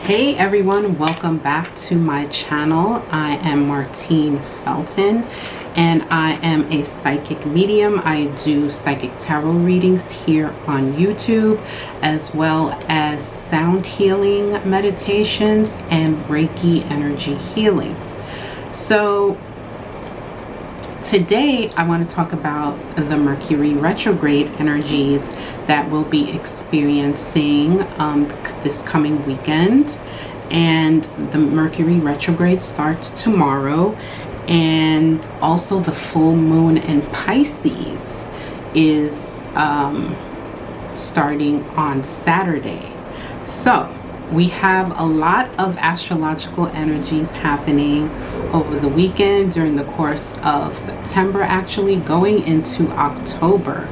Hey everyone, welcome back to my channel. I am MartineFelton and I am a psychic medium. I do psychic tarot readings here on YouTube, as well as sound healing meditations and Reiki energy healings. So today I want to talk about the Mercury retrograde energies that we'll be experiencing this coming weekend. And the Mercury retrograde starts tomorrow, and also the full moon in Pisces is starting on Saturday. So we have a lot of astrological energies happening over the weekend, during the course of September, actually going into October.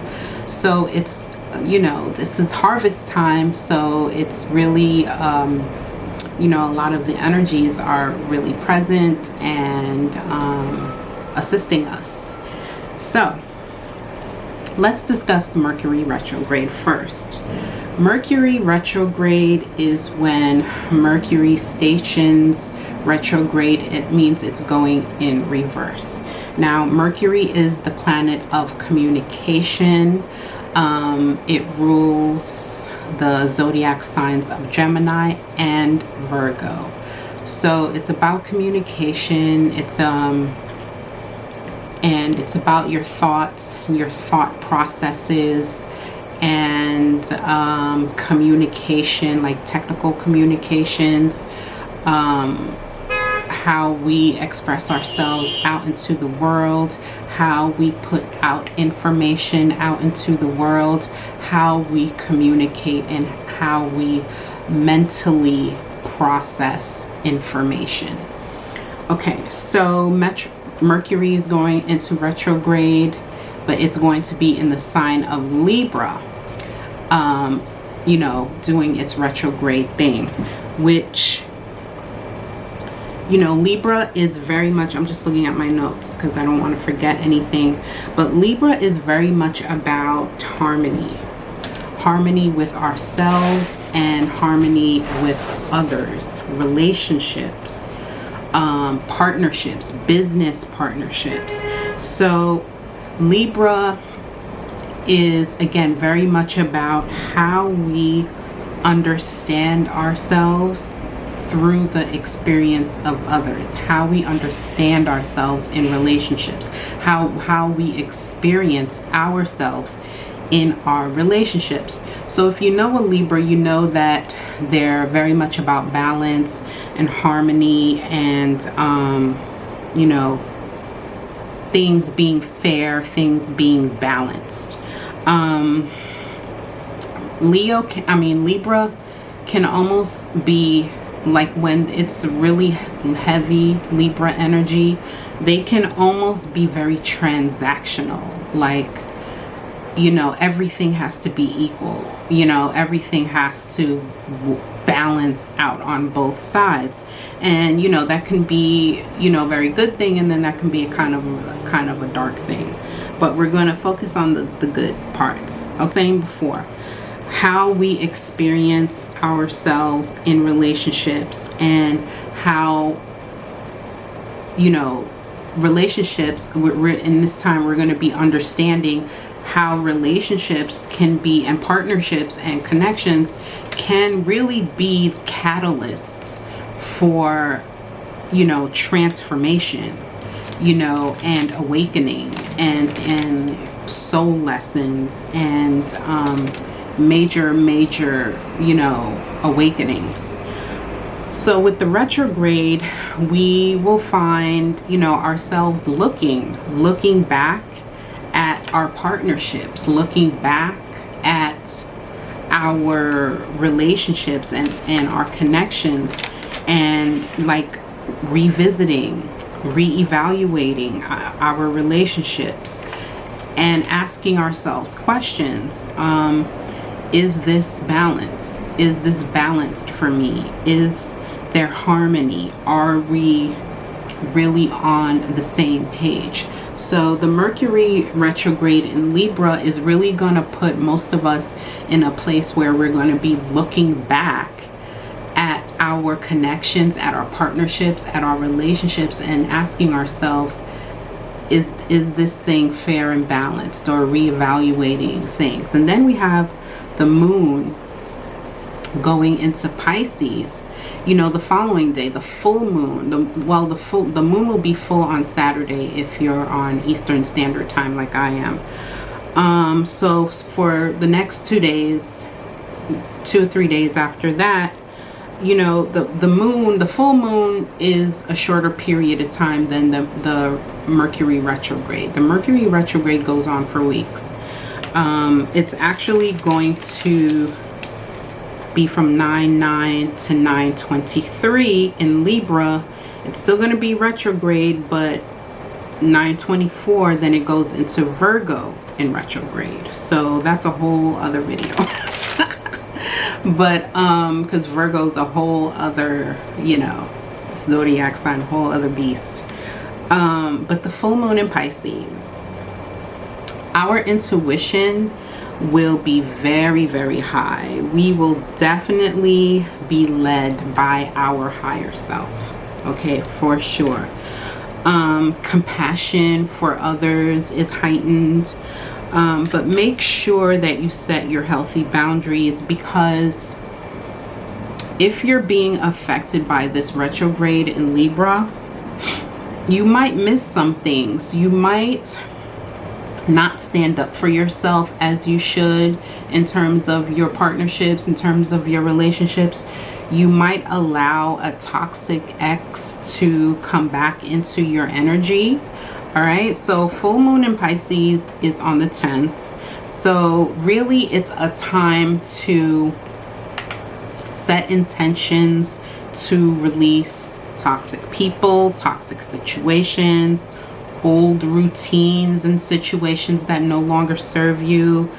So it's, you know, this is harvest time, so it's really you know, a lot of the energies are really present and assisting us. So let's discuss the Mercury retrograde first. Mercury retrograde is when Mercury stations retrograde. It means it's going in reverse. Now, Mercury is the planet of communication. It rules the zodiac signs of Gemini and Virgo. So it's about communication. It's and it's about your thoughts, your thought processes, and communication, like technical communications, how we express ourselves out into the world, how we put out information out into the world, how we communicate, and how we mentally process information. Okay, so Mercury is going into retrograde, but it's going to be in the sign of Libra, you know, doing its retrograde thing, which, you know, Libra is very much, I'm just looking at my notes because I don't want to forget anything, but Libra is very much about harmony. Harmony with ourselves and harmony with others, relationships, partnerships, business partnerships. So Libra is, again, very much about how we understand ourselves through the experience of others, how we understand ourselves in relationships, how we experience ourselves in our relationships. So if you know a Libra, you know that they're very much about balance and harmony and you know, things being fair, things being balanced. Libra can almost be like, when it's really heavy Libra energy, they can almost be very transactional. Like, you know, everything has to be equal. You know, everything has to balance out on both sides. And, you know, that can be, you know, a very good thing, and then that can be a kind of a dark thing. But we're going to focus on the good parts. I was saying before, how we experience ourselves in relationships, and how, you know, relationships, in this time we're going to be understanding how relationships can be, and partnerships and connections can really be catalysts for, you know, transformation, you know, and awakening, and soul lessons, and major, you know, awakenings. So with the retrograde, we will find, you know, ourselves looking back at our partnerships, looking back at our relationships and our connections, and like revisiting, reevaluating our relationships, and asking ourselves questions. Is this balanced? Is this balanced for me? Is there harmony? Are we really on the same page? So the Mercury retrograde in Libra is really going to put most of us in a place where we're going to be looking back at our connections, at our partnerships, at our relationships, and asking ourselves, is this thing fair and balanced, or reevaluating things. And then we have the moon going into Pisces, you know, the following day, the full moon. The moon will be full on Saturday if you're on Eastern Standard Time like I am. So for the next 2 days, 2 or 3 days after that, you know, the full moon is a shorter period of time than the Mercury retrograde. The Mercury retrograde goes on for weeks. It's actually going to be from 9/9 to 9/23 in Libra. It's still going to be retrograde, but 9/24, then it goes into Virgo in retrograde. So that's a whole other video. But because Virgo's a whole other, you know, zodiac sign, a whole other beast. But the full moon in Pisces, our intuition will be very, very high. We will definitely be led by our higher self, okay, for sure. Compassion for others is heightened, but make sure that you set your healthy boundaries, because if you're being affected by this retrograde in Libra, you might miss some things. You might not stand up for yourself as you should in terms of your partnerships, in terms of your relationships. You might allow a toxic ex to come back into your energy. All right, so full moon in Pisces is on the 10th. So really it's a time to set intentions to release toxic people, toxic situations, old routines and situations that no longer serve you,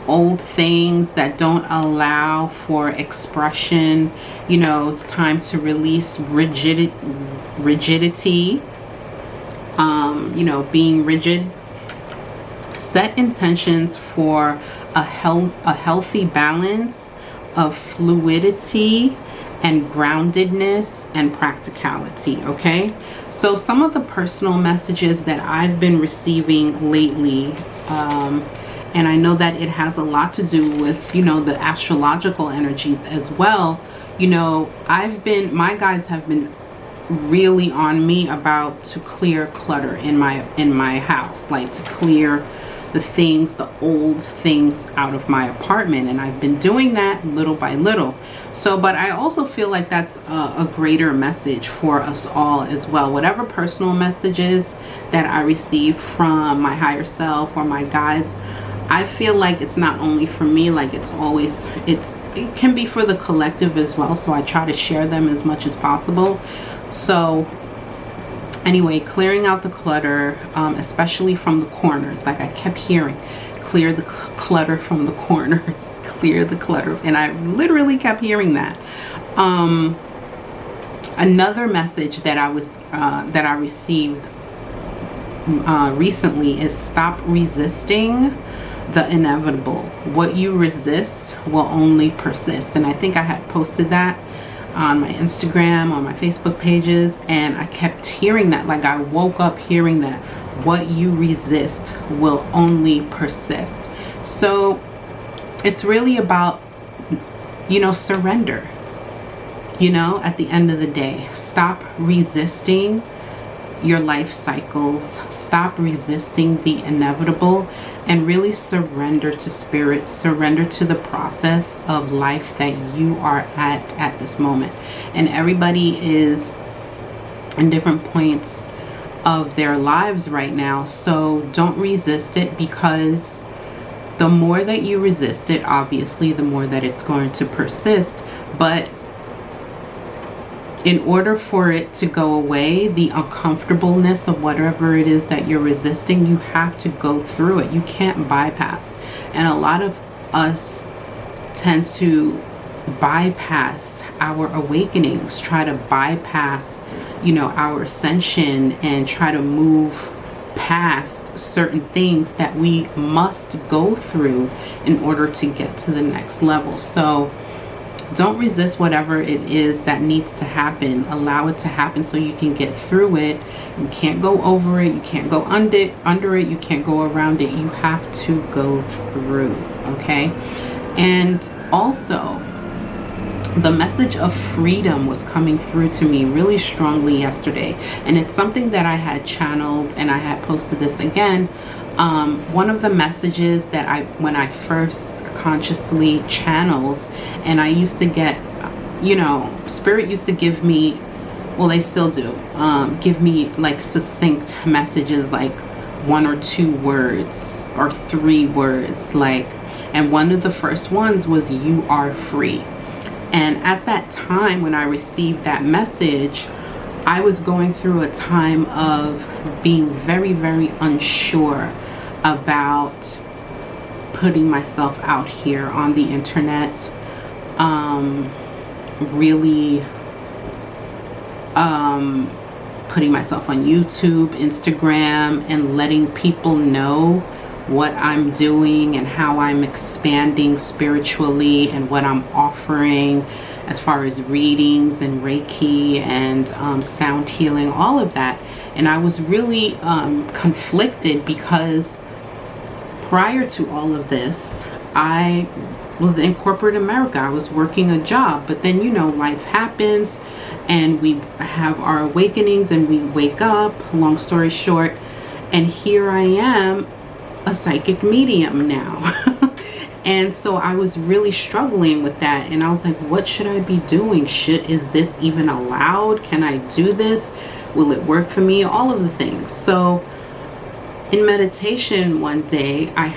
old things that don't allow for expression. You know, it's time to release rigidity, you know, being rigid. Set intentions for a healthy balance of fluidity and groundedness and practicality, okay? So some of the personal messages that I've been receiving lately, and I know that it has a lot to do with, you know, the astrological energies as well. You know, my guides have been really on me about to clear clutter in my house, like to clear the things, the old things out of my apartment. And I've been doing that little by little. So, but I also feel like that's a greater message for us all as well. Whatever personal messages that I receive from my higher self or my guides, I feel like it's not only for me, like it can be for the collective as well. So I try to share them as much as possible. So anyway, clearing out the clutter, especially from the corners, like I kept hearing, clear the clutter from the corners, clear the clutter. And I literally kept hearing that. Another message that I received recently is stop resisting the inevitable. What you resist will only persist. And I think I had posted that on my Instagram, on my Facebook pages, and I kept hearing that. Like I woke up hearing that. What you resist will only persist. So it's really about, you know, surrender. You know, at the end of the day, stop resisting your life cycles. Stop resisting the inevitable and really surrender to spirit, surrender to the process of life that you are at this moment. And everybody is in different points of their lives right now. So don't resist it, because the more that you resist it, obviously, the more that it's going to persist. But in order for it to go away, the uncomfortableness of whatever it is that you're resisting, you have to go through it. You can't bypass. And a lot of us tend to bypass our awakenings, try to bypass, you know, our ascension, and try to move past certain things that we must go through in order to get to the next level. So Don't resist whatever it is that needs to happen. Allow it to happen so you can get through it. You can't go over it. You can't go under it. You can't go around it. You have to go through, okay? And also, the message of freedom was coming through to me really strongly yesterday. And it's something that I had channeled, and I had posted this again. One of the messages that when I first consciously channeled, and I used to get, you know, Spirit used to give me, well, they still do, give me like succinct messages, like 1 or 2 words or 3 words, like, and one of the first ones was, "You are free." And at that time when I received that message, I was going through a time of being very, very unsure about putting myself out here on the internet, really putting myself on YouTube, Instagram, and letting people know what I'm doing and how I'm expanding spiritually and what I'm offering as far as readings and Reiki and sound healing, all of that. And I was really conflicted because prior to all of this, I was in corporate America. I was working a job, but then, you know, life happens and we have our awakenings and we wake up, long story short, and here I am, a psychic medium now. And so I was really struggling with that, and I was like, what should I be doing? Is this even allowed? Can I do this? Will it work for me? All of the things. So in meditation one day, I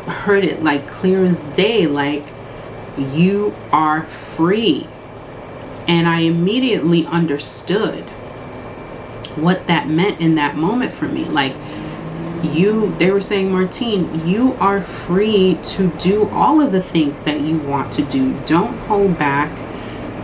heard it like clear as day, like, you are free. And I immediately understood what that meant in that moment for me. Like, they were saying, Martine, you are free to do all of the things that you want to do. Don't hold back.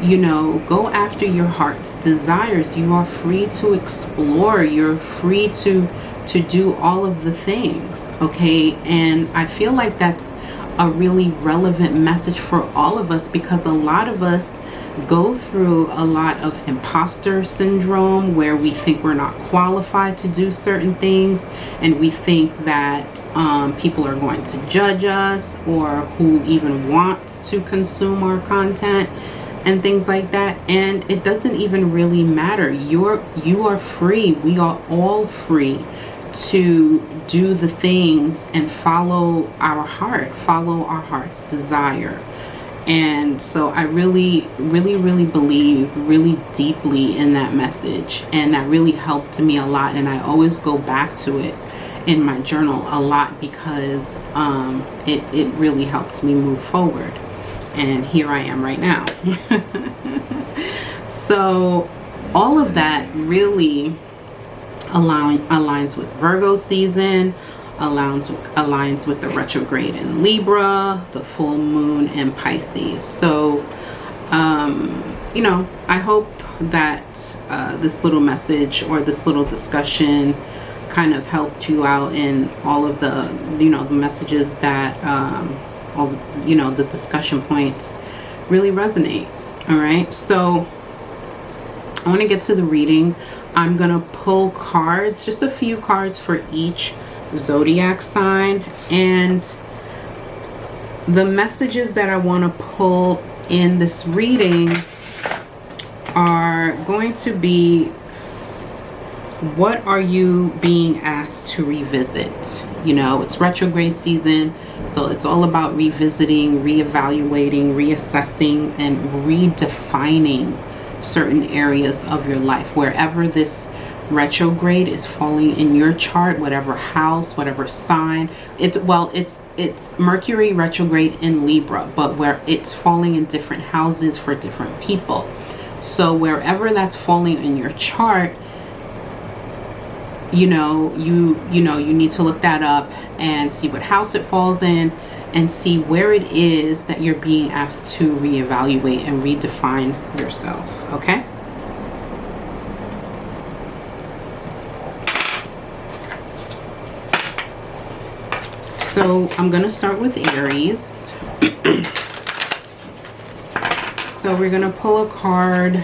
You know, go after your heart's desires. You are free to explore. You're free to do all of the things, okay? And I feel like that's a really relevant message for all of us, because a lot of us go through a lot of imposter syndrome where we think we're not qualified to do certain things, and we think that people are going to judge us, or who even wants to consume our content and things like that. And it doesn't even really matter. You are free. We are all free to do the things and follow our heart, follow our heart's desire. And so I really, really, really believe really deeply in that message, and that really helped me a lot. And I always go back to it in my journal a lot, because it really helped me move forward. And here I am right now. So all of that really aligns with Virgo season, aligns with the retrograde in Libra, the full moon in Pisces. So you know, I hope that this little message or this little discussion kind of helped you out in all of the, you know, the messages that all, you know, the discussion points really resonate. All right, so I want to get to the reading. I'm gonna pull cards, just a few cards for each zodiac sign, and the messages that I want to pull in this reading are going to be, what are you being asked to revisit? You know, it's retrograde season, so it's all about revisiting, reevaluating, reassessing, and redefining certain areas of your life. Wherever this retrograde is falling in your chart, whatever house, whatever sign, it's Mercury retrograde in Libra, but where it's falling in different houses for different people. So wherever that's falling in your chart, you need to look that up and see what house it falls in, and see where it is that you're being asked to reevaluate and redefine yourself. Okay? So I'm going to start with Aries. So we're going to pull a card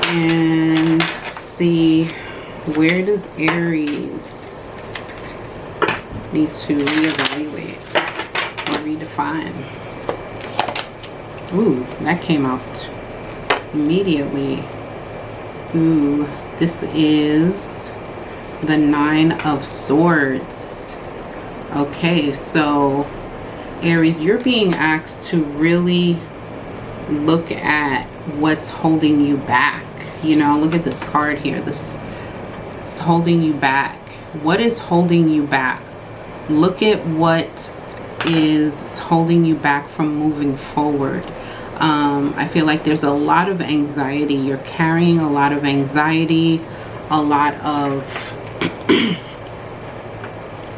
and see, where does Aries need to reevaluate or redefine? Ooh, that came out immediately. Ooh, this is the Nine of Swords. Okay, so Aries, you're being asked to really look at what's holding you back. You know, look at this card here. This is holding you back. What is holding you back? Look at what is holding you back from moving forward. I feel like there's a lot of anxiety. You're carrying a lot of anxiety, a lot of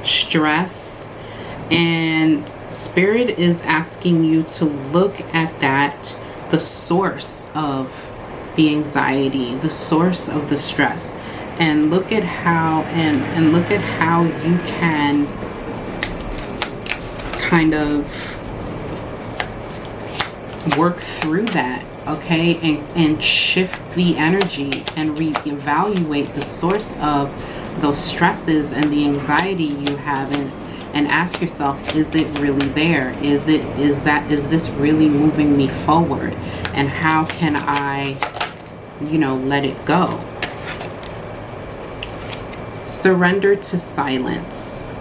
stress, and Spirit is asking you to look at that, the source of the anxiety, the source of the stress, and look at how and look at how you can kind of work through that, okay, and shift the energy and reevaluate the source of those stresses and the anxiety you have, and ask yourself, is it really there? Is this really moving me forward? And how can I, you know, let it go? Surrender to silence.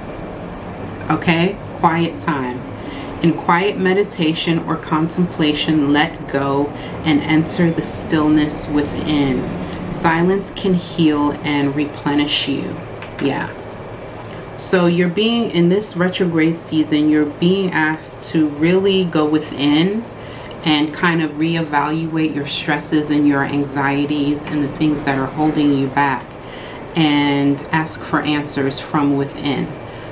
Okay? Quiet time. In quiet meditation or contemplation, let go and enter the stillness within. Silence can heal and replenish you. Yeah. So you're being, in this retrograde season, you're being asked to really go within and kind of reevaluate your stresses and your anxieties and the things that are holding you back, and ask for answers from within,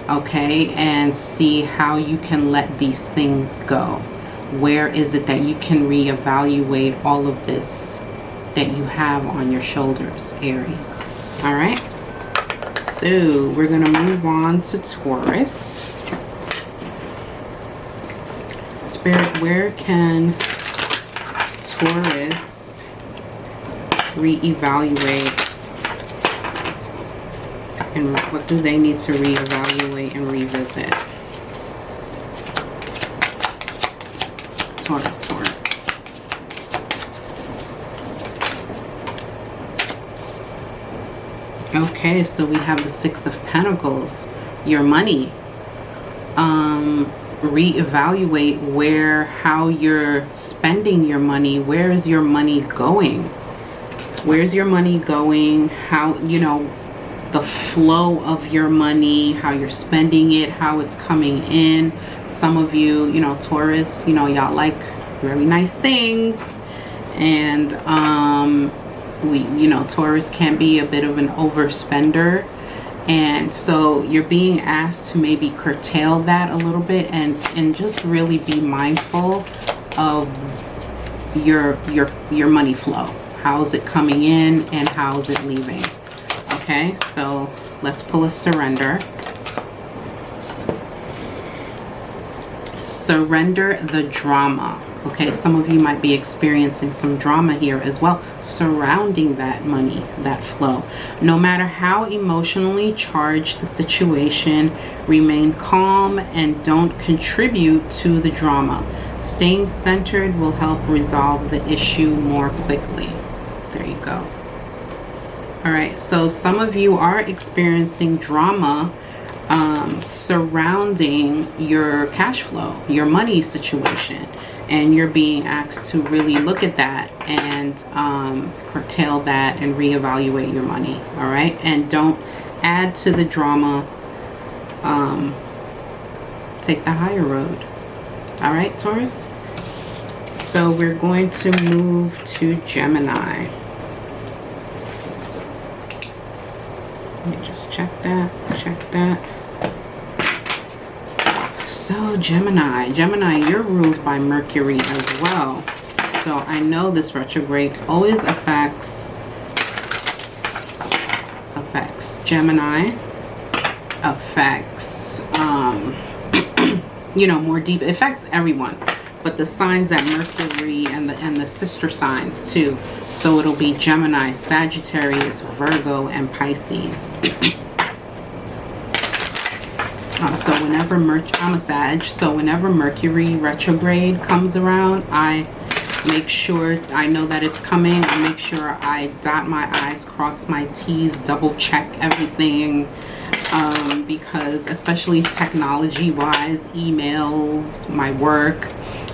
okay? And see how you can let these things go. Where is it that you can reevaluate all of this that you have on your shoulders, Aries? All right. So we're going to move on to Taurus. Spirit, where can Taurus reevaluate, and what do they need to reevaluate and revisit? Taurus. Okay, so we have the Six of Pentacles, your money. Reevaluate how you're spending your money. Where is your money going? Where's your money going? How, you know, the flow of your money, how you're spending it, how it's coming in. Some of you, you know, Taurus, you know, y'all like very nice things, and you know, Taurus can be a bit of an overspender, and so you're being asked to maybe curtail that a little bit and just really be mindful of your money flow. How is it coming in and how is it leaving? Okay, so let's pull a surrender. Surrender the drama. Okay, some of you might be experiencing some drama here as well surrounding that money, that flow. No matter how emotionally charged the situation, remain calm and don't contribute to the drama. Staying centered will help resolve the issue more quickly. There you go. All right, so some of you are experiencing drama surrounding your cash flow, your money situation. And you're being asked to really look at that and curtail that and reevaluate your money. All right. And don't add to the drama. Take the higher road. All right, Taurus. So we're going to move to Gemini. Let me just check that. So Gemini, you're ruled by Mercury as well. So I know this retrograde always affects Gemini, affects you know, more deep. It affects everyone, but the signs that Mercury and the sister signs too. So it'll be Gemini, Sagittarius, Virgo, and Pisces. So whenever I'm a Sag, so whenever Mercury retrograde comes around, I make sure I know that it's coming. I make sure I dot my I's, cross my T's, double check everything. Because especially technology wise, emails, my work,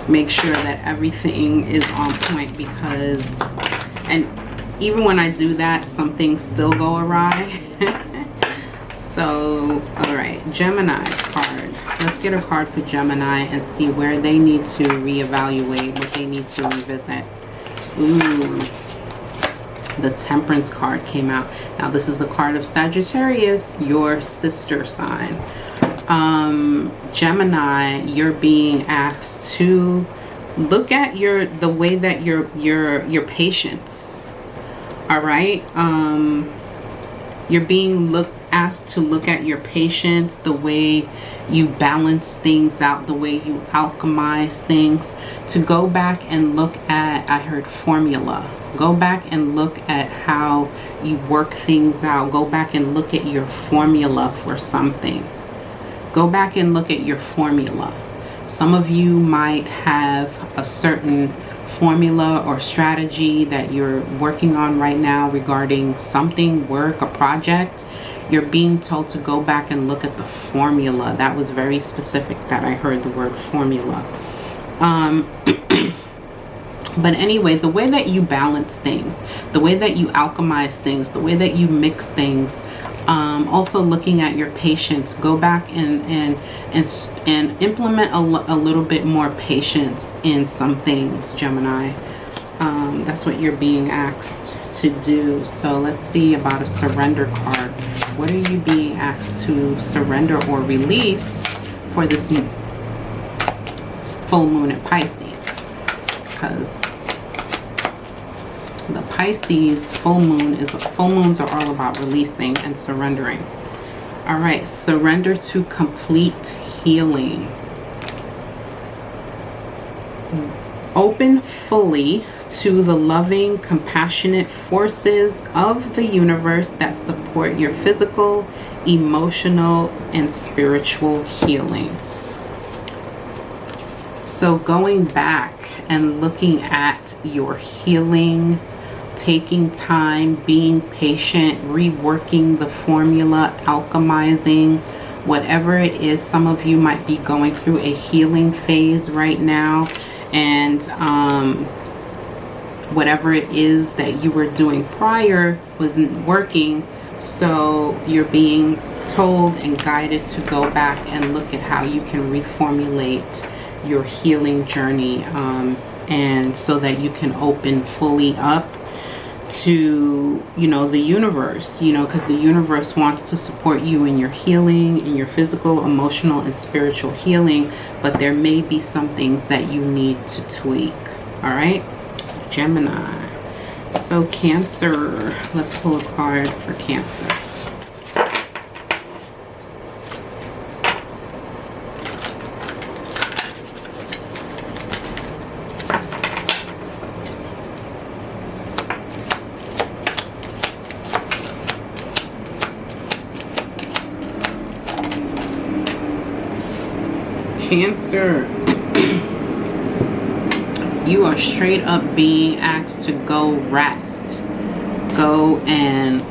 make sure that everything is on point, because, and even when I do that, some things still go awry. So, all right, Gemini's card. Let's get a card for Gemini and see where they need to reevaluate, what they need to revisit. Ooh, the Temperance card came out. Now, this is the card of Sagittarius, your sister sign. Gemini, you're being asked to look at the way that your patience. All right, you're being asked to look at your patience, the way you balance things out, the way you alchemize things, to go back and look at, I heard formula. Go back and look at how you work things out. Go back and look at your formula for something. Go back and look at your formula. Some of you might have a certain formula or strategy that you're working on right now regarding something, work, a project. You're being told to go back and look at the formula. That was very specific that I heard the word formula. But anyway, the way that you balance things, the way that you alchemize things, the way that you mix things, also looking at your patience, go back and implement a little bit more patience in some things, Gemini. That's what you're being asked to do. So let's see about a surrender card. What are you being asked to surrender or release for this full moon at Pisces? Because the Pisces full moons are all about releasing and surrendering. All right, surrender to complete healing. Open fully to the loving, compassionate forces of the universe that support your physical, emotional, and spiritual healing. So going back and looking at your healing, taking time, being patient, reworking the formula, alchemizing, whatever it is. Some of you might be going through a healing phase right now, and whatever it is that you were doing prior wasn't working, so you're being told and guided to go back and look at how you can reformulate your healing journey, and so that you can open fully up to, you know, the universe, you know, because the universe wants to support you in your healing, in your physical, emotional, and spiritual healing, but there may be some things that you need to tweak. All right, Gemini. So Cancer, let's pull a card for Cancer. Cancer, you are straight up being asked to go rest. Go and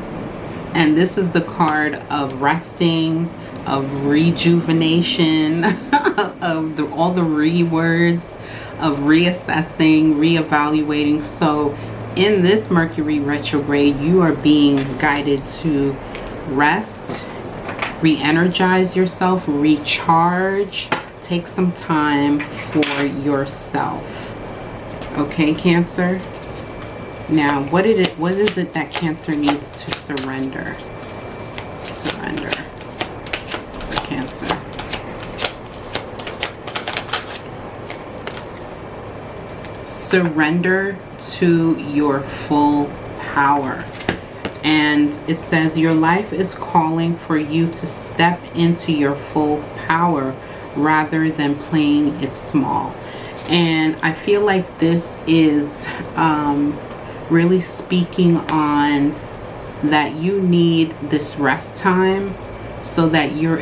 this is the card of resting, of rejuvenation, of all the words, of reassessing, reevaluating. So in this Mercury retrograde, you are being guided to rest, re-energize yourself, recharge. Take some time for yourself. Okay, Cancer? Now, what is it that Cancer needs to surrender? Surrender for Cancer. Surrender to your full power. And it says your life is calling for you to step into your full power. rather than playing it small. And I feel like this is really speaking on that you need this rest time so that you're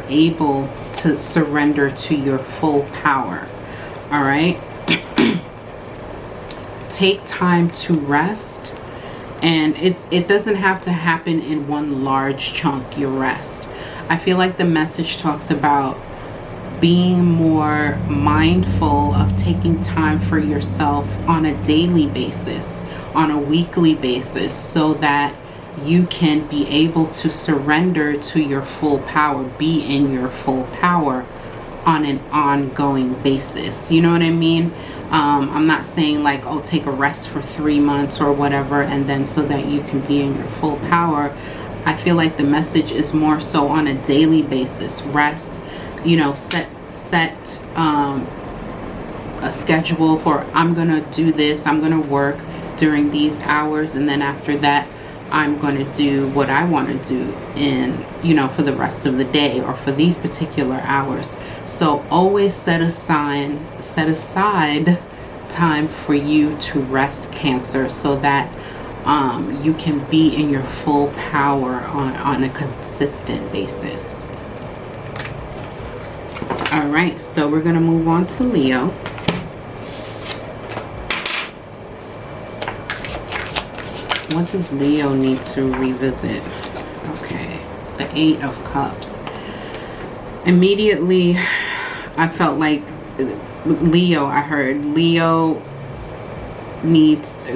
able to surrender to your full power. All right. Take time to rest, and it doesn't have to happen in one large chunk, your rest. I feel like the message talks about being more mindful of taking time for yourself on a daily basis, on a weekly basis, so that you can be able to surrender to your full power, be in your full power on an ongoing basis. You know what I mean? I'm not saying like, oh, take a rest for 3 months or whatever, and then so that you can be in your full power. I feel like the message is more so on a daily basis. Rest, you know, set a schedule for, I'm gonna do this, I'm gonna work during these hours, and then after that I'm going to do what I want to do in, you know, for the rest of the day or for these particular hours. So always set aside time for you to rest, Cancer, so that you can be in your full power on a consistent basis. All right, so we're going to move on to Leo. What does Leo need to revisit? Okay, the 8 of Cups. Immediately, I felt like Leo, I heard Leo needs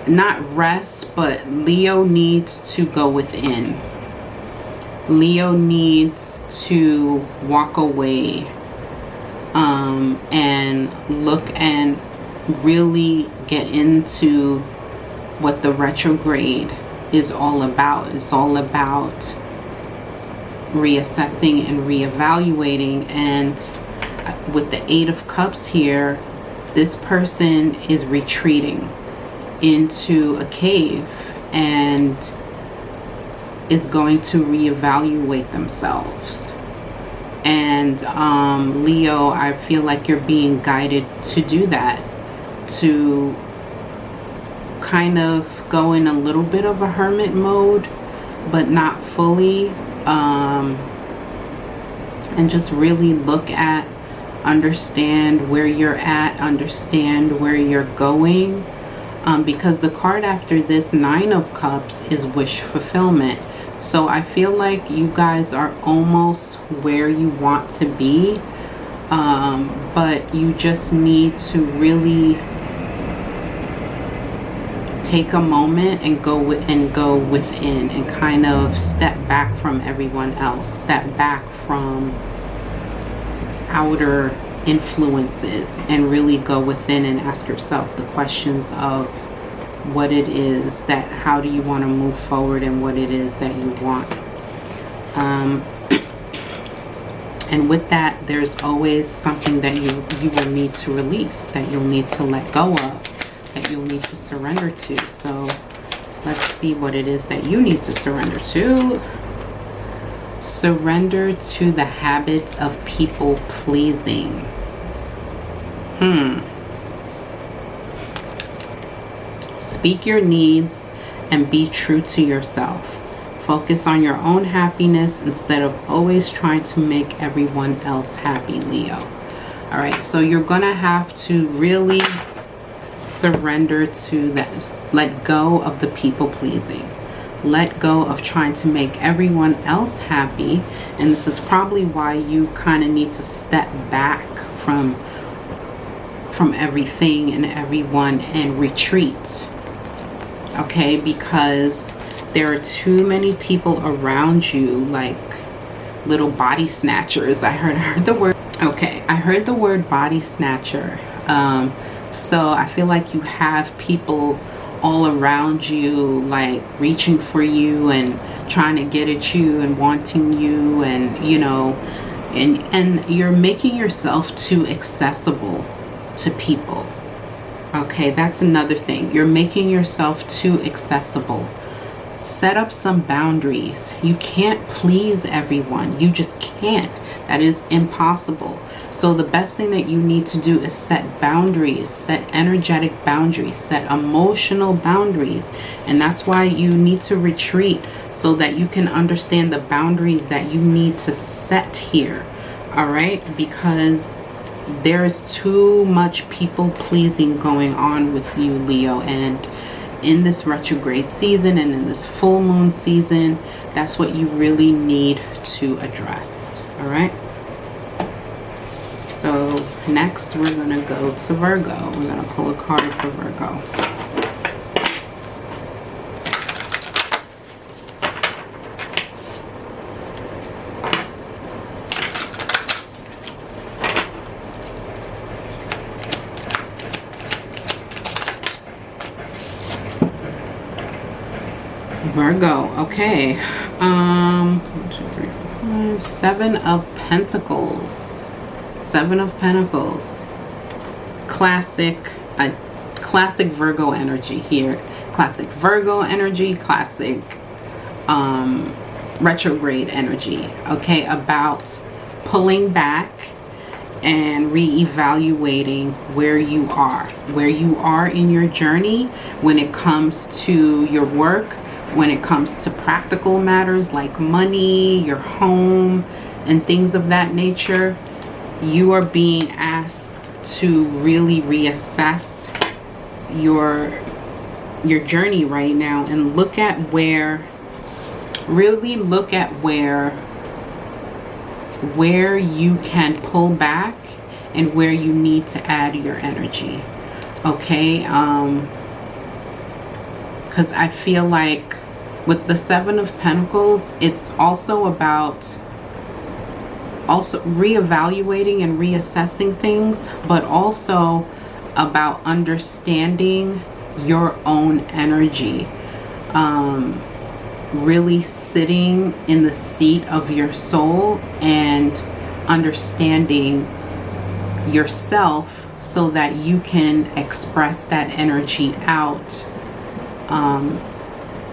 not rest, but Leo needs to go within. Leo needs to walk away and look and really get into what the retrograde is all about. It's all about reassessing and reevaluating. And with the 8 of Cups here, this person is retreating into a cave and is going to reevaluate themselves. And Leo, I feel like you're being guided to do that, to kind of go in a little bit of a hermit mode, but not fully, and just really look at, understand where you're at, understand where you're going, because the card after this, 9 of Cups, is wish fulfillment. So I feel like you guys are almost where you want to be, but you just need to really take a moment and go within and kind of step back from everyone else, step back from outer influences, and really go within and ask yourself the questions of what it is that, how do you want to move forward, and what it is that you want. And with that, there's always something that you will need to release, that you'll need to let go of, that you'll need to surrender to. So let's see what it is that you need to surrender to. Surrender to the habit of people pleasing. Speak your needs and be true to yourself. Focus on your own happiness instead of always trying to make everyone else happy, Leo. All right, so you're gonna have to really surrender to that. Let go of the people pleasing. Let go of trying to make everyone else happy. And this is probably why you kind of need to step back from everything and everyone and retreat. Okay, because there are too many people around you, like little body snatchers. I heard the word. Okay, I heard the word body snatcher. So I feel like you have people all around you, like reaching for you and trying to get at you and wanting you, and you know, and you're making yourself too accessible to people. Okay, that's another thing. You're making yourself too accessible. Set up some boundaries. You can't please everyone. You just can't. That is impossible. So the best thing that you need to do is set boundaries, set energetic boundaries, set emotional boundaries. And that's why you need to retreat, so that you can understand the boundaries that you need to set here. All right? Because there is too much people pleasing going on with you, Leo. And in this retrograde season and in this full moon season, that's what you really need to address. All right? So next we're going to go to Virgo. We're going to pull a card for Virgo. Virgo, okay. 1, 2, 3, 4, 5. 7 of Pentacles. 7 of Pentacles. Classic Virgo energy here. Classic Virgo energy, classic retrograde energy. Okay, about pulling back and reevaluating where you are in your journey when it comes to your work, when it comes to practical matters like money, your home, and things of that nature. You are being asked to really reassess your journey right now and look at where you can pull back and where you need to add your energy. Okay? Because I feel like with the 7 of Pentacles, it's also about reevaluating and reassessing things, but also about understanding your own energy. Really sitting in the seat of your soul and understanding yourself so that you can express that energy out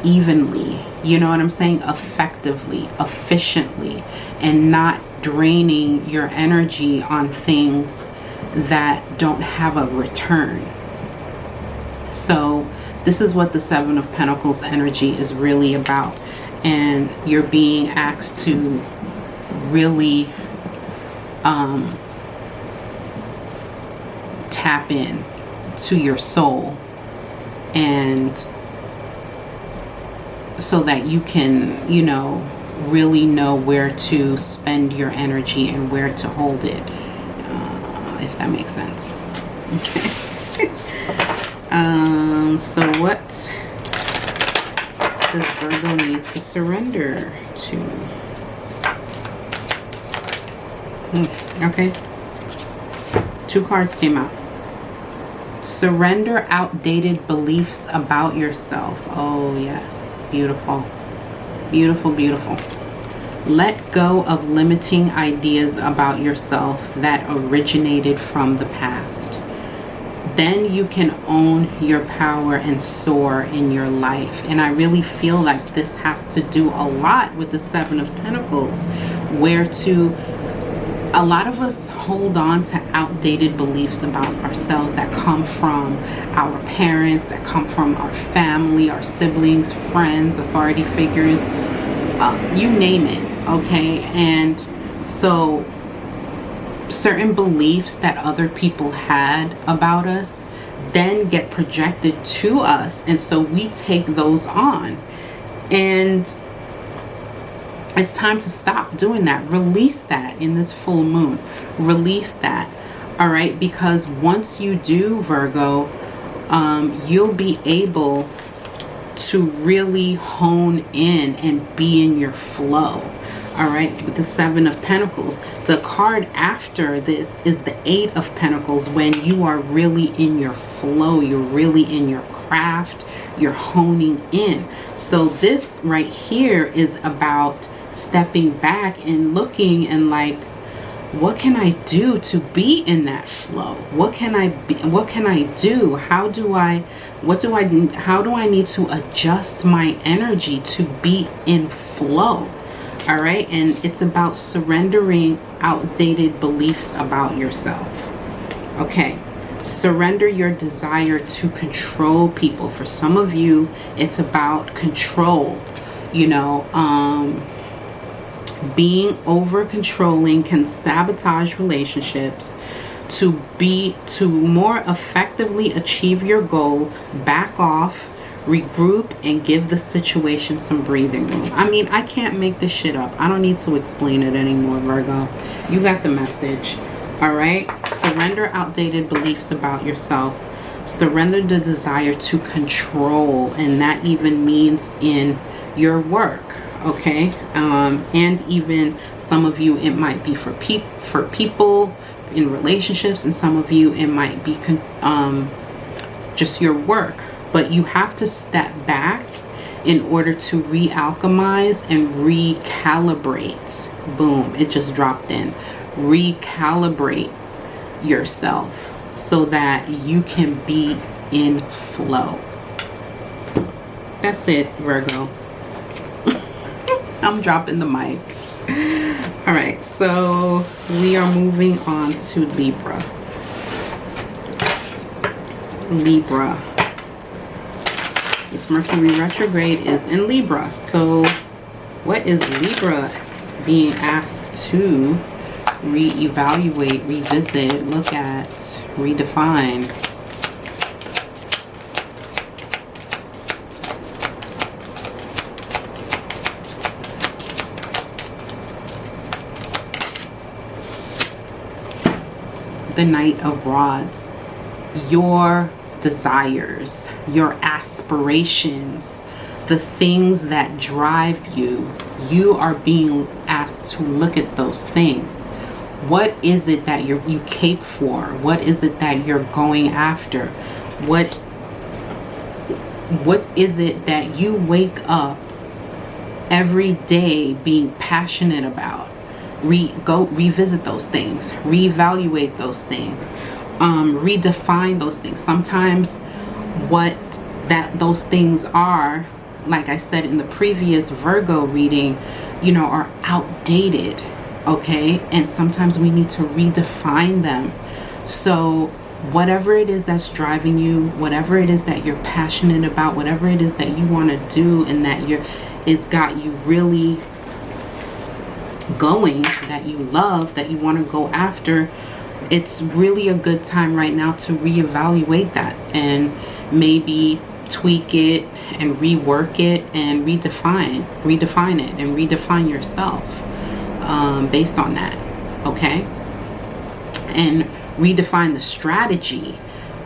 evenly, you know what I'm saying, effectively, efficiently, and not draining your energy on things that don't have a return. So this is what the 7 of Pentacles energy is really about, and you're being asked to really tap in to your soul, and so that you can, you know, really know where to spend your energy and where to hold it, if that makes sense. Okay. So what does Virgo need to surrender to? Okay. 2 cards came out. Surrender outdated beliefs about yourself. Oh, yes. Beautiful. Beautiful, beautiful. Let go of limiting ideas about yourself that originated from the past. Then you can own your power and soar in your life. And I really feel like this has to do a lot with the 7 of Pentacles, where a lot of us hold on to outdated beliefs about ourselves that come from our parents, that come from our family, our siblings, friends, authority figures, you name it, okay? And so certain beliefs that other people had about us then get projected to us, and so we take those on. And it's time to stop doing that. Release that in this full moon. Release that. All right? Because once you do, Virgo, you'll be able to really hone in and be in your flow. All right? With the 7 of Pentacles. The card after this is the 8 of Pentacles, when you are really in your flow. You're really in your craft. You're honing in. So this right here is about stepping back and looking and like, what can I do to be in that flow? What can I do? How do I need to adjust my energy to be in flow? All right. And it's about surrendering outdated beliefs about yourself. Okay. Surrender your desire to control people. For some of you, it's about control. You know, being over controlling can sabotage relationships. To more effectively achieve your goals, back off, regroup, and give the situation some breathing room. I mean, I can't make this shit up. I don't need to explain it anymore, Virgo. You got the message. All right. Surrender outdated beliefs about yourself. Surrender the desire to control. And that even means in your work. Okay. And even some of you, it might be for people in relationships. And some of you, it might be just your work. But you have to step back in order to re-alchemize and recalibrate. Boom. It just dropped in. Recalibrate yourself so that you can be in flow. That's it, Virgo. I'm dropping the mic. All right, so we are moving on to Libra. Libra. This Mercury retrograde is in Libra. So what is Libra being asked to reevaluate, revisit, look at, redefine? The Knight of Rods. Your desires, your aspirations, the things that drive you, you are being asked to look at those things. What is it that you cape for? What is it that you're going after? What is it that you wake up every day being passionate about? Go revisit those things, reevaluate those things, redefine those things. Sometimes what those things are, like I said in the previous Virgo reading, you know, are outdated. Okay, and sometimes we need to redefine them. So whatever it is that's driving you, whatever it is that you're passionate about, whatever it is that you want to do, and that it's got you really going, that you love, that you want to go after, it's really a good time right now to reevaluate that and maybe tweak it and rework it and redefine it and redefine yourself based on that. Okay, and redefine the strategy,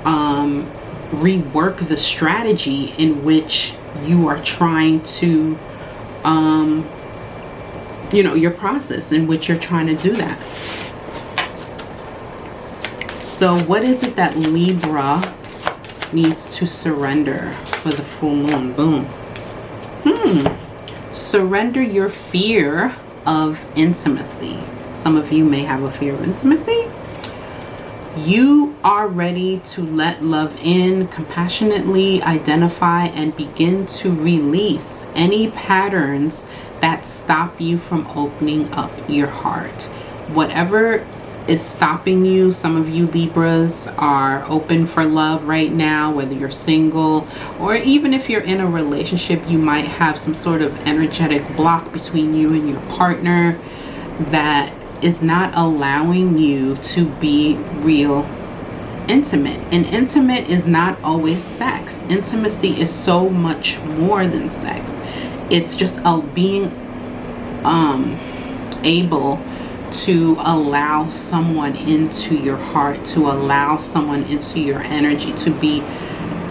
rework the strategy in which you are trying to you know, your process in which you're trying to do that. So what is it that Libra needs to surrender for the full moon? Boom. Surrender your fear of intimacy. Some of you may have a fear of intimacy. You are ready to let love in, compassionately identify and begin to release any patterns that stop you from opening up your heart. Whatever is stopping you, some of you Libras are open for love right now, whether you're single or even if you're in a relationship, you might have some sort of energetic block between you and your partner that is not allowing you to be real intimate. And intimate is not always sex. Intimacy is so much more than sex. It's just being able to allow someone into your heart, to allow someone into your energy, to be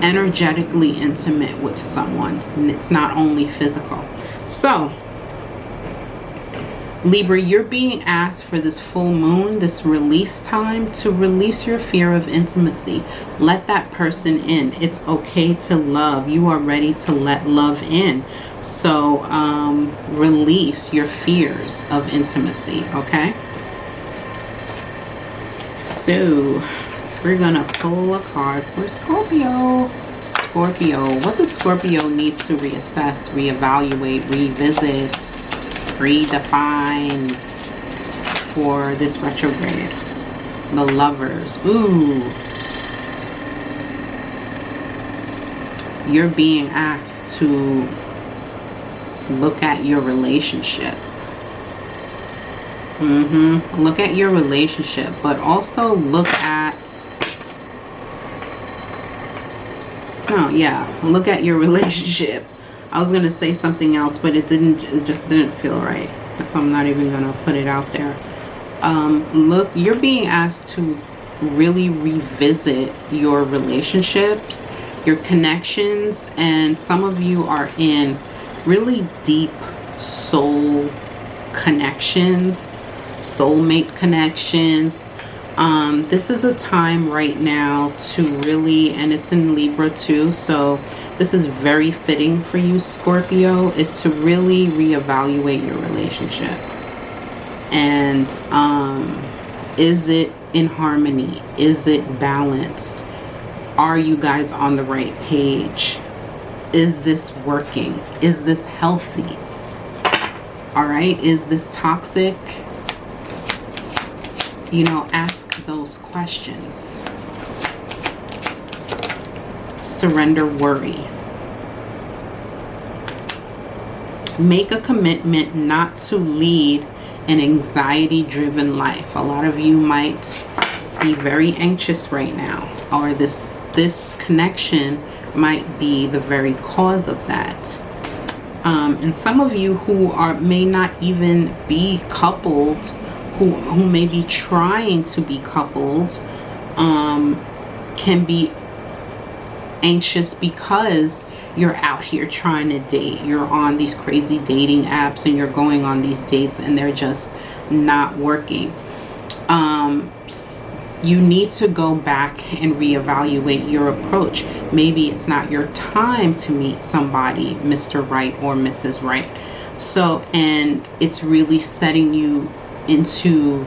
energetically intimate with someone. And it's not only physical. So Libra, you're being asked for this full moon, this release time, to release your fear of intimacy. Let that person in. It's okay to love. You are ready to let love in. So release your fears of intimacy, okay? So we're gonna pull a card for Scorpio. Scorpio, what does Scorpio need to reassess, reevaluate, revisit, redefine for this retrograde? The Lovers. Ooh. You're being asked to look at your relationship. Look at your relationship, but also look at, look at your relationship. I was gonna say something else, but it just didn't feel right, so I'm not even gonna put it out there. Look, you're being asked to really revisit your relationships, your connections, and some of you are in really deep soul connections, soulmate connections. This is a time right now to really, and it's in Libra too, so this is very fitting for you, Scorpio, is to really reevaluate your relationship. And is it in harmony? Is it balanced? Are you guys on the right page? Is this working? Is this healthy? All right, is this toxic? You know, ask those questions. Surrender worry. Make a commitment not to lead an anxiety-driven life. A lot of you might be very anxious right now, or this connection might be the very cause of that. And some of you who may not even be coupled, who may be trying to be coupled, can be anxious because you're out here trying to date. You're on these crazy dating apps and you're going on these dates and they're just not working. You need to go back and reevaluate your approach. Maybe it's not your time to meet somebody, Mr. Right or Mrs. Right. So, and it's really setting you into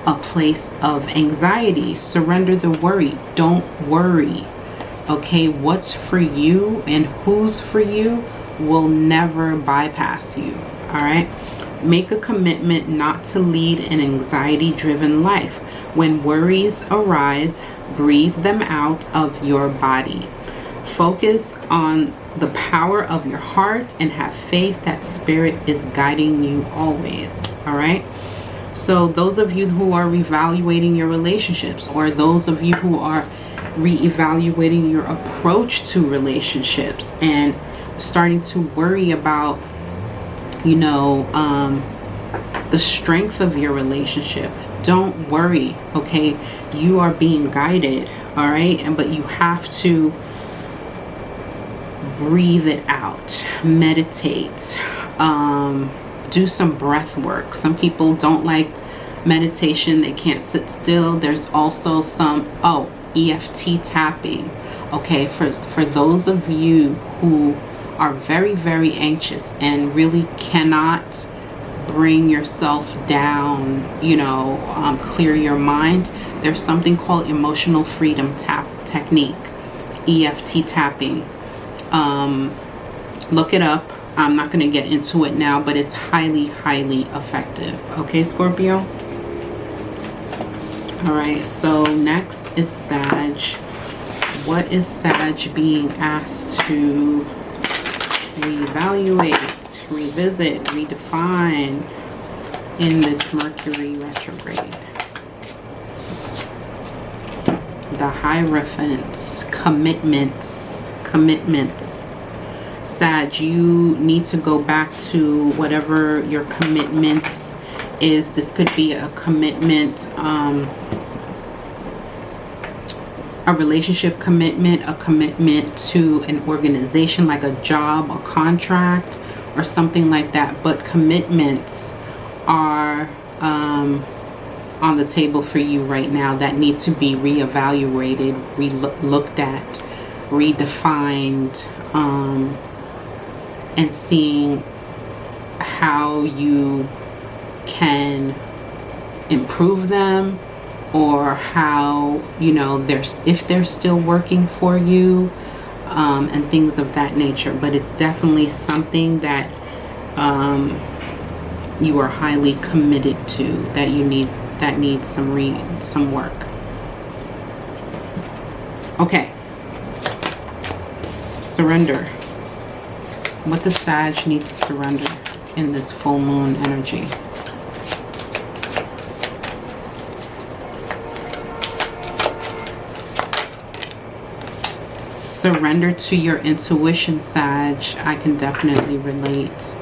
a place of anxiety. Surrender the worry. Don't worry. Okay, what's for you and who's for you will never bypass you. All right. Make a commitment not to lead an anxiety-driven life. When worries arise, breathe them out of your body. Focus on the power of your heart and have faith that Spirit is guiding you always. All right. So those of you who are reevaluating your relationships, or those of you who are reevaluating your approach to relationships and starting to worry about, you know, the strength of your relationship, don't worry. Okay, you are being guided. All right, but you have to breathe it out, meditate, do some breath work. Some people don't like meditation, they can't sit still. There's also some EFT tapping. Okay, for those of you who are very, very anxious and really cannot bring yourself down, you know, clear your mind, there's something called emotional freedom technique, EFT tapping. Look it up. I'm not going to get into it now, but it's highly, highly effective. Okay, Scorpio? All right, so next is Sag. What is Sag being asked to reevaluate, revisit, redefine in this Mercury retrograde? The Hierophants, commitments. Sag, you need to go back to whatever your commitments is. This could be a commitment, a relationship commitment, a commitment to an organization like a job, a contract, or something like that. But commitments are on the table for you right now that need to be reevaluated, looked at, redefined, and seeing how you can improve them or how, you know, if they're still working for you, and things of that nature. But it's definitely something that you are highly committed to, that needs some work. Okay. Surrender. What does Sag need to surrender in this full moon energy? Surrender to your intuition, Sag. I can definitely relate.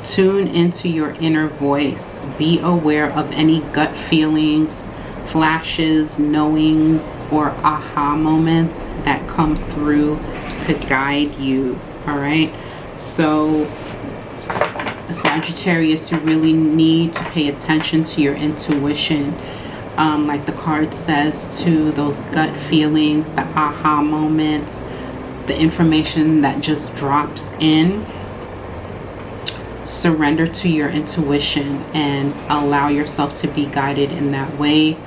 Tune into your inner voice. Be aware of any gut feelings, flashes, knowings, or aha moments that come through to guide you. All right. So Sagittarius, you really need to pay attention to your intuition. Like the card says, to those gut feelings, the aha moments, the information that just drops in. Surrender to your intuition and allow yourself to be guided in that way.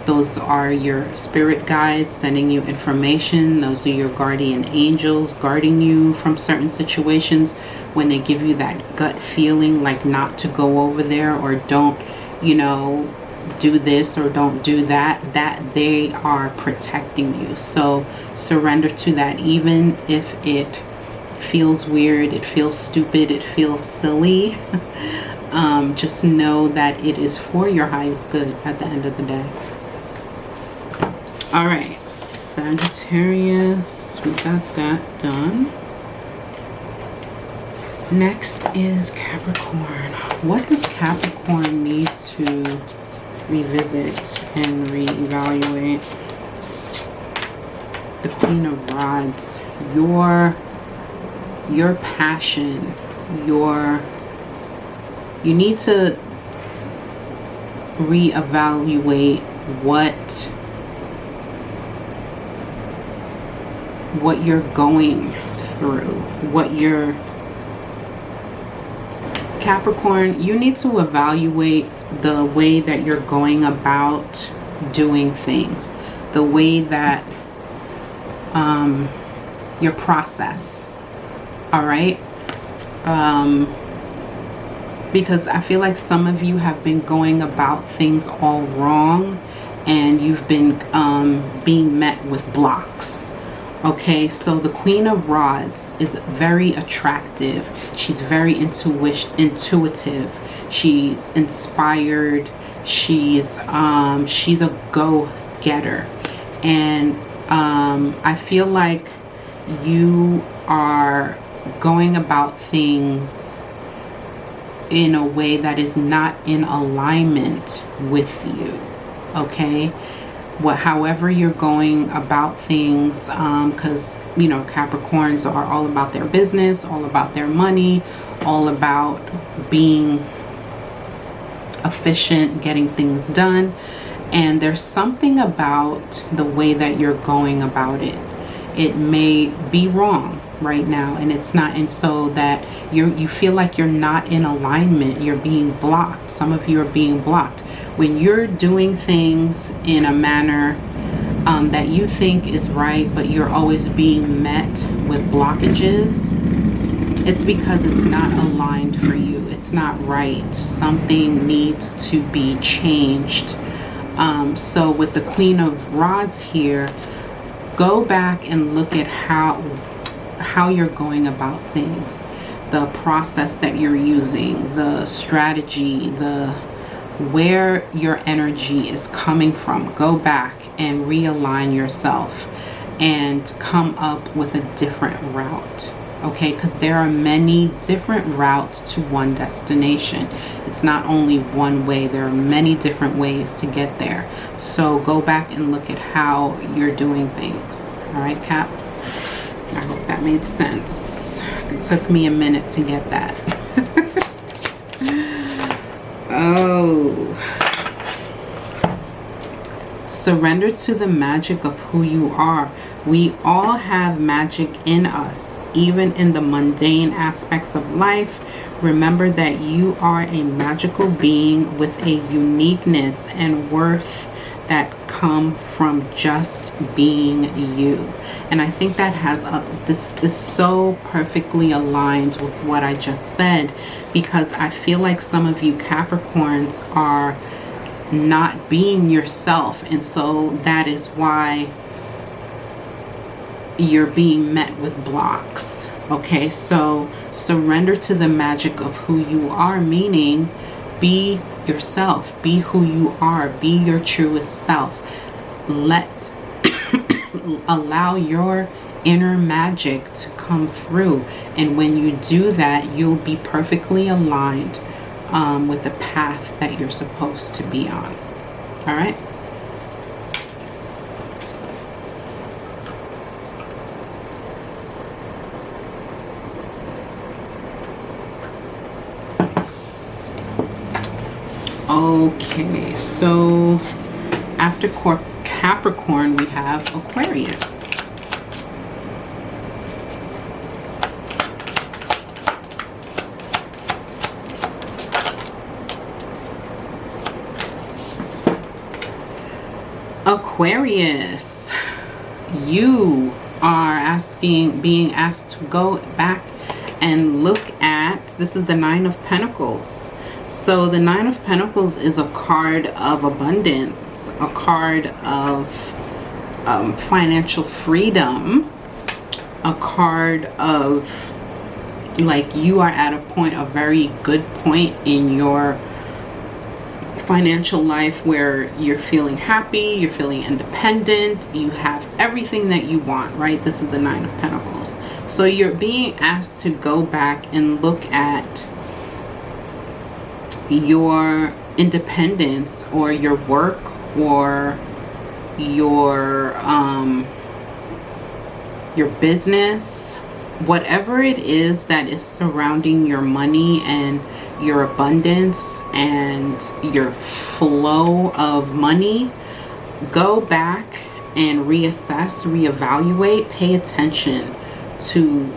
Those are your spirit guides sending you information. Those are your guardian angels guarding you from certain situations. When they give you that gut feeling, like not to go over there, or don't, you know, do this or don't do that, that they are protecting you. So surrender to that, even if it feels weird, it feels stupid, it feels silly. Just know that it is for your highest good at the end of the day. All right, Sagittarius, we got that done. Next is Capricorn. What does Capricorn need to revisit and reevaluate? The Queen of Rods. Your passion, you need to reevaluate what you're going through, Capricorn, you need to evaluate the way that you're going about doing things, the way that your process. All right. Because I feel like some of you have been going about things all wrong, and you've been being met with blocks. Okay, so the Queen of Rods is very attractive. She's very intuitive. She's inspired. She's a go-getter. And I feel like you are going about things in a way that is not in alignment with you. Okay, however you're going about things, because you know Capricorns are all about their business, all about their money, all about being efficient, getting things done. And there's something about the way that you're going about it. It may be wrong right now, and it's not, and so that you feel like you're not in alignment. You're being blocked. Some of you are being blocked when you're doing things in a manner that you think is right, but you're always being met with blockages. It's because it's not aligned for you. It's not right. Something needs to be changed. So with the Queen of Rods here, go back and look at how you're going about things, the process that you're using, the strategy, where your energy is coming from. Go back and realign yourself and come up with a different route. Okay, because there are many different routes to one destination. It's not only one way. There are many different ways to get there. So go back and look at how you're doing things. All right, Cap? I hope that made sense. It took me a minute to get that. Oh. Surrender to the magic of who you are. We all have magic in us, even in the mundane aspects of life. Remember that you are a magical being with a uniqueness and worth that come from just being you. And I think that this is so perfectly aligned with what I just said, because I feel like some of you Capricorns are not being yourself, and so that is why you're being met with blocks. Okay, so surrender to the magic of who you are, meaning be yourself, be who you are, be your truest self. Allow your inner magic to come through, and when you do that, you'll be perfectly aligned with the path that you're supposed to be on. All right. Okay, so after Capricorn, we have Aquarius. Aquarius, you are being asked to go back and look at, this is the Nine of Pentacles. So the Nine of Pentacles is a card of abundance, a card of financial freedom, a card of, like, you are at a very good point in your financial life where you're feeling happy, you're feeling independent, you have everything that you want, right? This is the Nine of Pentacles. So you're being asked to go back and look at your independence, or your work, or your business, whatever it is that is surrounding your money and your abundance and your flow of money. Go back and reassess, reevaluate, pay attention to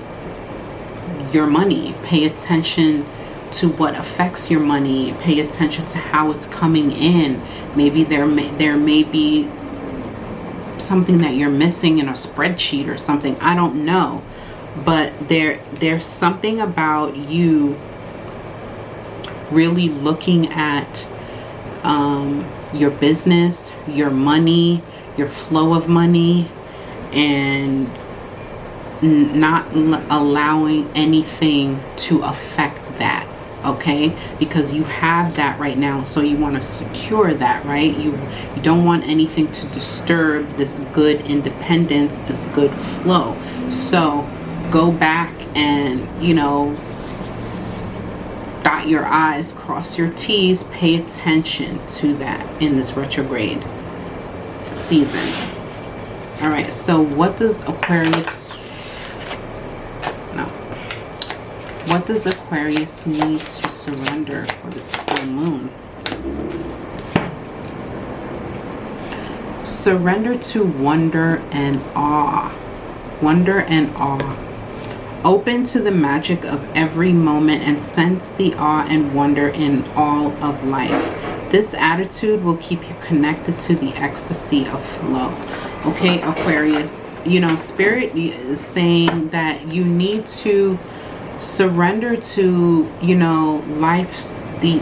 your money, pay attention to what affects your money, pay attention to how it's coming in. Maybe there may be something that you're missing in a spreadsheet or something, I don't know, but there's something about you really looking at your business, your money, your flow of money, and not allowing anything to affect that. Okay, because you have that right now, so you want to secure that, right? You don't want anything to disturb this good independence, this good flow. So go back and, you know, dot your I's, cross your T's, pay attention to that in this retrograde season. All right, so what does Aquarius need to surrender for this full moon? Surrender to wonder and awe. Wonder and awe. Open to the magic of every moment and sense the awe and wonder in all of life. This attitude will keep you connected to the ecstasy of flow. Okay, Aquarius, you know, Spirit is saying that you need to surrender to, you know, life's the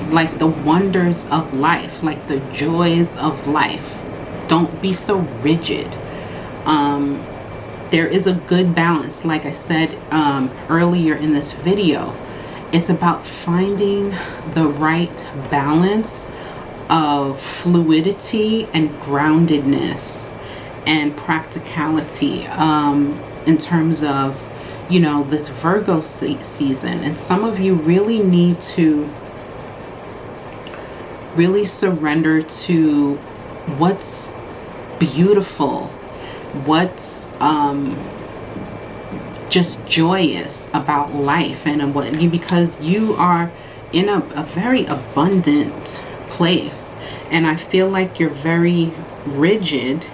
wonders of life, like the joys of life. Don't be so rigid. There is a good balance, like I said earlier in this video. It's about finding the right balance of fluidity and groundedness and practicality in terms of, you know, this Virgo season. And some of you really need to really surrender to what's beautiful, what's just joyous about life, and because you are in a very abundant place, and I feel like you're very rigid.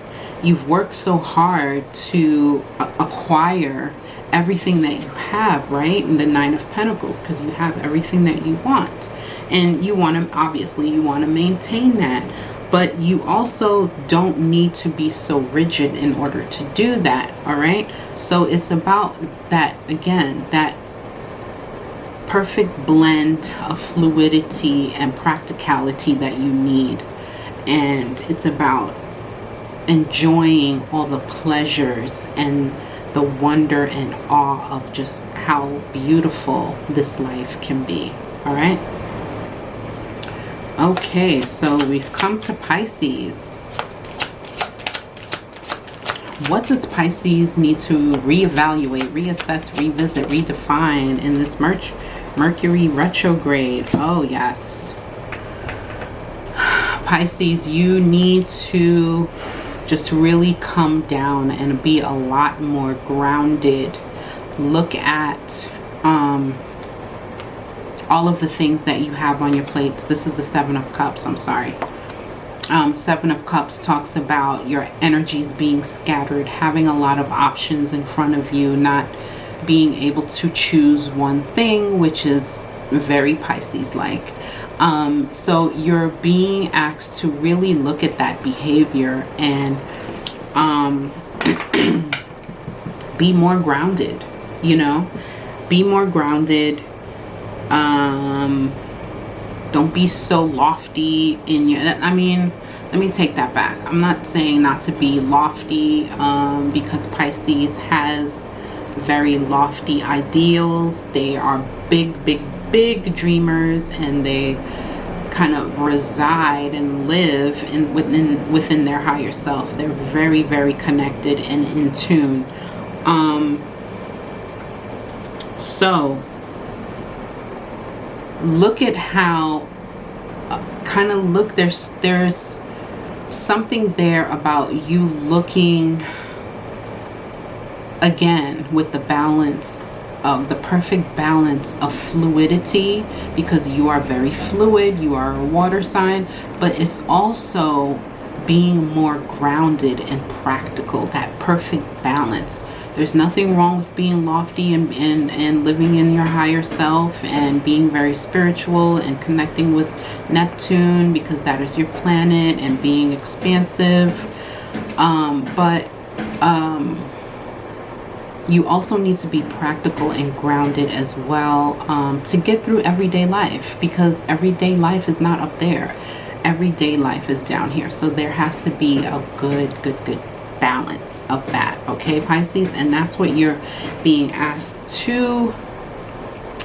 You've worked so hard to acquire everything that you have, right? In the Nine of Pentacles, because you have everything that you want, and you want to, obviously you want to maintain that, But you also don't need to be so rigid in order to do that, all right? So it's about that, again, that perfect blend of fluidity and practicality that you need. And it's about enjoying all the pleasures and the wonder and awe of just how beautiful this life can be, all right? Okay, so we've come to Pisces. What does Pisces need to reevaluate, reassess, revisit, redefine in this Mercury retrograde? Oh, yes. Pisces, you need to just really come down and be a lot more grounded. Look at all of the things that you have on your plates. This is the Seven of Cups, I'm sorry. Seven of Cups talks about your energies being scattered, having a lot of options in front of you, not being able to choose one thing, which is very Pisces-like. So you're being asked to really look at that behavior and be more grounded, you know? Be more grounded. Don't be so lofty in your, I mean, let me take that back. I'm not saying not to be lofty, because Pisces has very lofty ideals. They are big dreamers, and they kind of reside and live within their higher self. They're very connected and in tune. So look at how there's something there about you looking again with the balance of the perfect balance of fluidity, because you are very fluid, you are a water sign, but it's also being more grounded and practical, that perfect balance. There's nothing wrong with being lofty and living in your higher self and being very spiritual and connecting with Neptune, because that is your planet, and being expansive. But you also need to be practical and grounded as well, to get through everyday life, because everyday life is not up there. Everyday life is down here. So there has to be a good balance of that, okay, Pisces? And that's what you're being asked to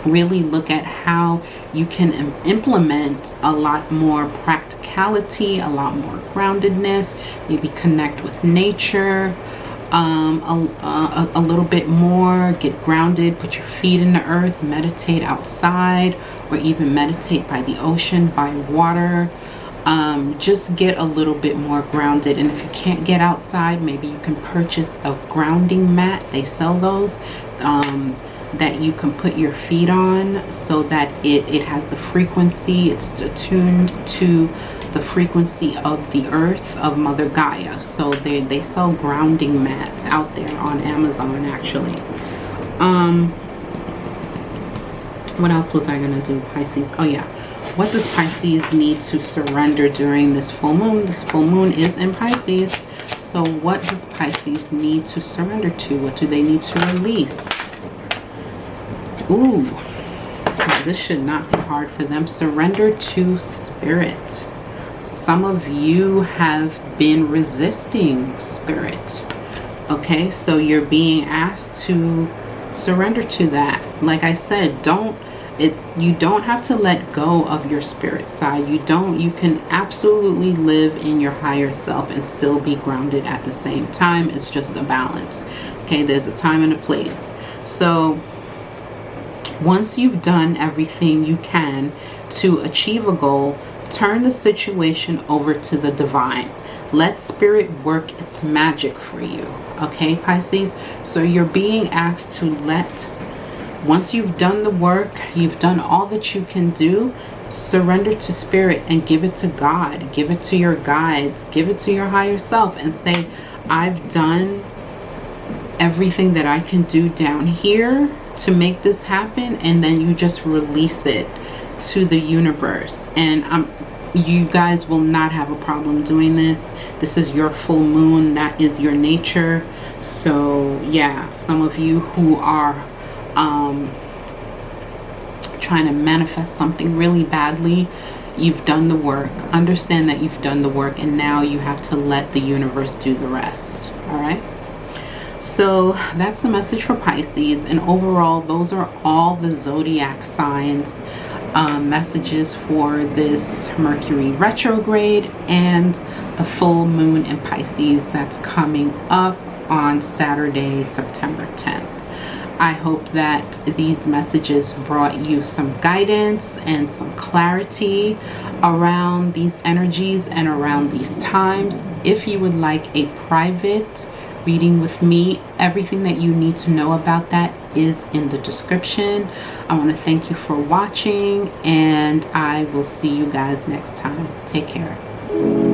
really look at, how you can implement a lot more practicality, a lot more groundedness, maybe connect with nature a little bit more, get grounded, put your feet in the earth, meditate outside, or even meditate by the ocean, by water. Just get a little bit more grounded. And if you can't get outside, maybe you can purchase a grounding mat. They sell those that you can put your feet on, so that it has the frequency, it's attuned to the frequency of the earth, of Mother Gaia. So they sell grounding mats out there on Amazon, actually. What else was I gonna do, Pisces? Oh yeah. What does Pisces need to surrender during this full moon? This full moon is in Pisces. So what does Pisces need to surrender to? What do they need to release? Ooh, this should not be hard for them. Surrender to spirit. Some of you have been resisting spirit. Okay, so you're being asked to surrender to that. Like I said, you don't have to let go of your spirit side. You can absolutely live in your higher self and still be grounded at the same time. It's just a balance. Okay, there's a time and a place. So once you've done everything you can to achieve a goal, turn the situation over to the divine. Let spirit work its magic for you. Okay, Pisces? So you're being asked to once you've done the work, you've done all that you can do, surrender to spirit and give it to God. Give it to your guides. Give it to your higher self and say, I've done everything that I can do down here to make this happen. And then you just release it to the universe. And You guys will not have a problem doing this. This is your full moon. That is your nature. So yeah, some of you who are trying to manifest something really badly, you've done the work. Understand that you've done the work, and now you have to let the universe do the rest. All right. So that's the message for Pisces. And overall, those are all the zodiac signs messages for this Mercury retrograde and the full moon in Pisces that's coming up on Saturday, September 10th. I hope that these messages brought you some guidance and some clarity around these energies and around these times. If you would like a private reading with me, everything that you need to know about that is in the description. I want to thank you for watching, and I will see you guys next time. Take care.